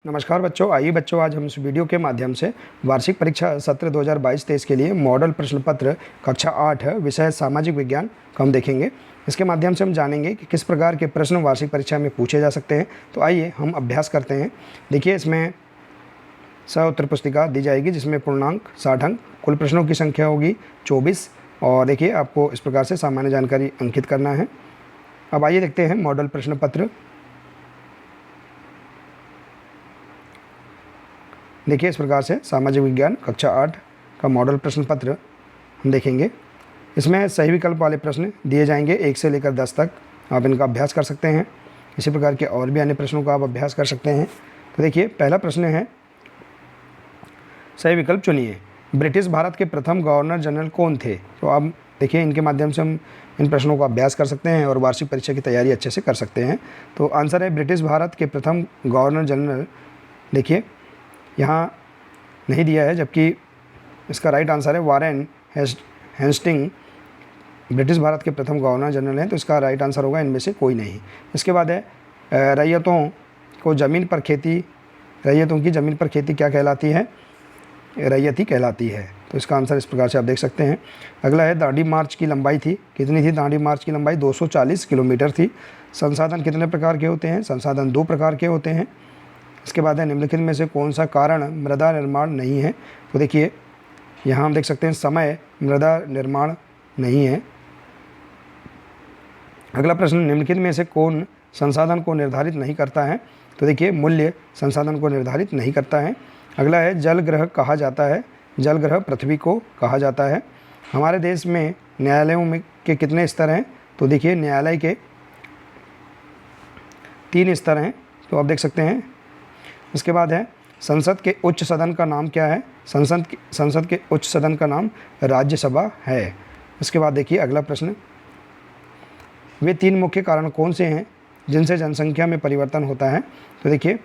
नमस्कार बच्चों, आइए बच्चों आज हम इस वीडियो के माध्यम से वार्षिक परीक्षा सत्र 2022-23 के लिए मॉडल प्रश्न पत्र कक्षा 8 विषय सामाजिक विज्ञान को हम देखेंगे। इसके माध्यम से हम जानेंगे कि किस प्रकार के प्रश्न वार्षिक परीक्षा में पूछे जा सकते हैं। तो आइए हम अभ्यास करते हैं। देखिए, इसमें उत्तर पुस्तिका दी जाएगी जिसमें पूर्णांक 60 अंक, कुल प्रश्नों की संख्या होगी 24 और देखिए आपको इस प्रकार से सामान्य जानकारी अंकित करना है। अब आइए देखते हैं मॉडल प्रश्न पत्र। देखिए, इस प्रकार से सामाजिक विज्ञान कक्षा 8 का मॉडल प्रश्न पत्र हम देखेंगे। इसमें सही विकल्प वाले प्रश्न दिए जाएंगे 1 से लेकर 10 तक। आप इनका अभ्यास कर सकते हैं। इसी प्रकार के और भी अन्य प्रश्नों का आप अभ्यास कर सकते हैं। तो देखिए, पहला प्रश्न है, सही विकल्प चुनिए। ब्रिटिश भारत के प्रथम गवर्नर जनरल कौन थे? तो आप देखिए, इनके माध्यम से हम इन प्रश्नों का अभ्यास कर सकते हैं और वार्षिक परीक्षा की तैयारी अच्छे से कर सकते हैं। तो आंसर है ब्रिटिश भारत के प्रथम गवर्नर जनरल। देखिए, यहाँ नहीं दिया है, जबकि इसका राइट आंसर है वारेन हेस्टिंग ब्रिटिश भारत के प्रथम गवर्नर जनरल हैं। तो इसका राइट आंसर होगा इनमें से कोई नहीं। इसके बाद है रैयतों की ज़मीन पर खेती क्या कहलाती है? रैयती कहलाती है। तो इसका आंसर इस प्रकार से आप देख सकते हैं। अगला है, दांडी मार्च की लंबाई थी, कितनी थी? दांडी मार्च की लंबाई 240 किलोमीटर थी। संसाधन कितने प्रकार के होते हैं? संसाधन 2 प्रकार के होते हैं। इसके बाद है, निम्नलिखित में से कौन सा कारण मृदा निर्माण नहीं है? तो देखिए, यहाँ हम देख सकते हैं समय मृदा निर्माण नहीं है। अगला प्रश्न, निम्नलिखित में से कौन संसाधन को निर्धारित नहीं करता है? तो देखिए, मूल्य संसाधन को निर्धारित नहीं करता है। अगला है, जल ग्रह कहा जाता है? जल ग्रह पृथ्वी को कहा जाता है। हमारे देश में न्यायालयों में के कितने स्तर हैं? तो देखिए, न्यायालय के 3 स्तर हैं। तो आप देख सकते हैं। इसके बाद है, संसद के उच्च सदन का नाम क्या है? संसद के उच्च सदन का नाम राज्यसभा है। इसके बाद देखिए अगला प्रश्न, वे 3 मुख्य कारण कौन से हैं जिनसे जनसंख्या में परिवर्तन होता है? तो देखिए,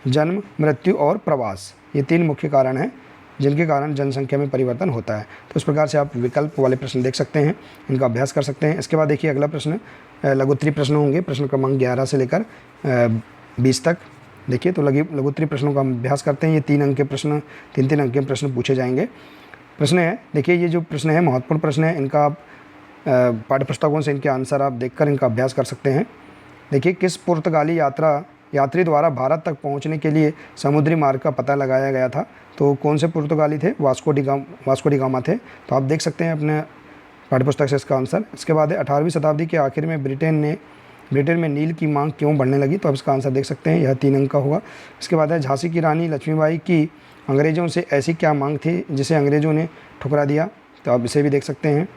जन्म, मृत्यु और प्रवास, ये 3 मुख्य कारण हैं जिनके कारण जनसंख्या में परिवर्तन होता है। तो इस प्रकार से आप विकल्प वाले प्रश्न देख सकते हैं, इनका अभ्यास कर सकते हैं। इसके बाद देखिए अगला प्रश्न लघुत्तरी प्रश्न होंगे, प्रश्न क्रमांक 11 से लेकर 20 तक। देखिए, तो लघुत्तरी प्रश्नों का हम अभ्यास करते हैं। ये 3 अंक के प्रश्न, 3 अंक के प्रश्न पूछे जाएंगे। प्रश्न है, देखिए ये जो प्रश्न है महत्वपूर्ण प्रश्न है, इनका आप पाठ्य पुस्तकों से इनके आंसर आप देखकर इनका अभ्यास कर सकते हैं। देखिए, किस पुर्तगाली यात्री द्वारा भारत तक पहुंचने के लिए समुद्री मार्ग का पता लगाया गया था? तो कौन से पुर्तगाली थे? वास्को डी गामा थे। तो आप देख सकते हैं अपने पाठ्यपुस्तक से इसका आंसर। इसके बाद है, 18वीं शताब्दी के आखिर में ब्रिटेन में नील की मांग क्यों बढ़ने लगी? तो आप इसका आंसर देख सकते हैं, यह 3 अंक का होगा। इसके बाद है, झांसी की रानी लक्ष्मीबाई की अंग्रेज़ों से ऐसी क्या मांग थी जिसे अंग्रेज़ों ने ठुकरा दिया? तो आप इसे भी देख सकते हैं।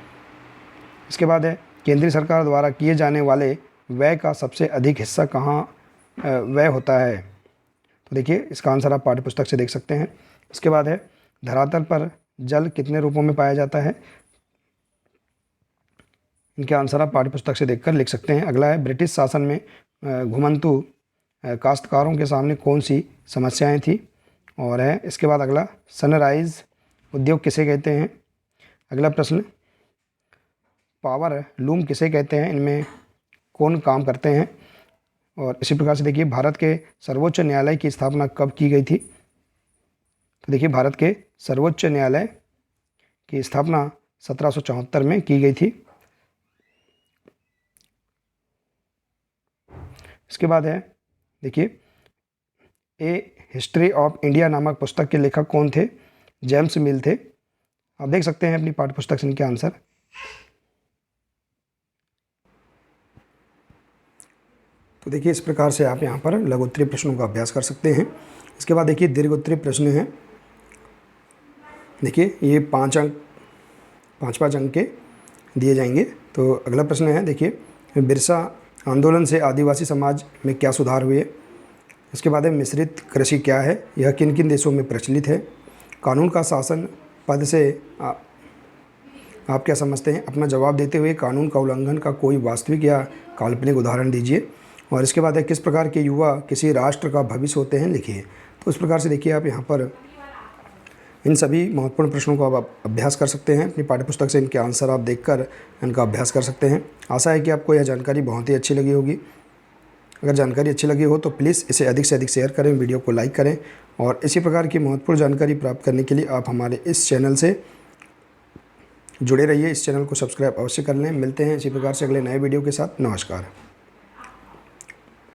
इसके बाद है, केंद्रीय सरकार द्वारा किए जाने वाले व्यय का सबसे अधिक हिस्सा कहाँ व्यय होता है? तो देखिए, इसका आंसर आप पाठ्यपुस्तक से देख सकते हैं। इसके बाद है, धरातल पर जल कितने रूपों में पाया जाता है? इनके आंसर आप पाठ्यपुस्तक से देखकर लिख सकते हैं। अगला है, ब्रिटिश शासन में घुमंतू काश्तकारों के सामने कौन सी समस्याएं थी? और है, इसके बाद अगला, सनराइज उद्योग किसे कहते हैं? अगला प्रश्न, पावर लूम किसे कहते हैं? इनमें कौन काम करते हैं? और इसी प्रकार से देखिए, भारत के सर्वोच्च न्यायालय की स्थापना कब की गई थी? तो देखिए, भारत के सर्वोच्च न्यायालय की स्थापना 1774 में की गई थी। इसके बाद है, देखिए, ए हिस्ट्री ऑफ इंडिया नामक पुस्तक के लेखक कौन थे? जेम्स मिल थे। आप देख सकते हैं अपनी पाठ्यपुस्तक से इनके आंसर। तो देखिए, इस प्रकार से आप यहाँ पर लघुत्तरी प्रश्नों का अभ्यास कर सकते हैं। इसके बाद देखिए, दीर्घोत्तरी प्रश्न हैं। देखिए, ये 5 अंक के दिए जाएंगे। तो अगला प्रश्न है, देखिए, बिरसा आंदोलन से आदिवासी समाज में क्या सुधार हुए? इसके बाद है, मिश्रित कृषि क्या है? यह किन किन देशों में प्रचलित है? कानून का शासन पद से आप क्या समझते हैं? अपना जवाब देते हुए कानून का उल्लंघन का कोई वास्तविक या काल्पनिक उदाहरण दीजिए। और इसके बाद है, किस प्रकार के युवा किसी राष्ट्र का भविष्य होते हैं? लिखिए। तो इस प्रकार से देखिए, आप यहाँ पर इन सभी महत्वपूर्ण प्रश्नों को आप अभ्यास कर सकते हैं। अपनी पाठ्यपुस्तक से इनके आंसर आप देखकर इनका अभ्यास कर सकते हैं। आशा है कि आपको यह जानकारी बहुत ही अच्छी लगी होगी। अगर जानकारी अच्छी लगी हो तो प्लीज़ इसे अधिक से अधिक शेयर करें, वीडियो को लाइक करें और इसी प्रकार की महत्वपूर्ण जानकारी प्राप्त करने के लिए आप हमारे इस चैनल से जुड़े रहिए। इस चैनल को सब्सक्राइब अवश्य कर लें। मिलते हैं इसी प्रकार से अगले नए वीडियो के साथ। नमस्कार।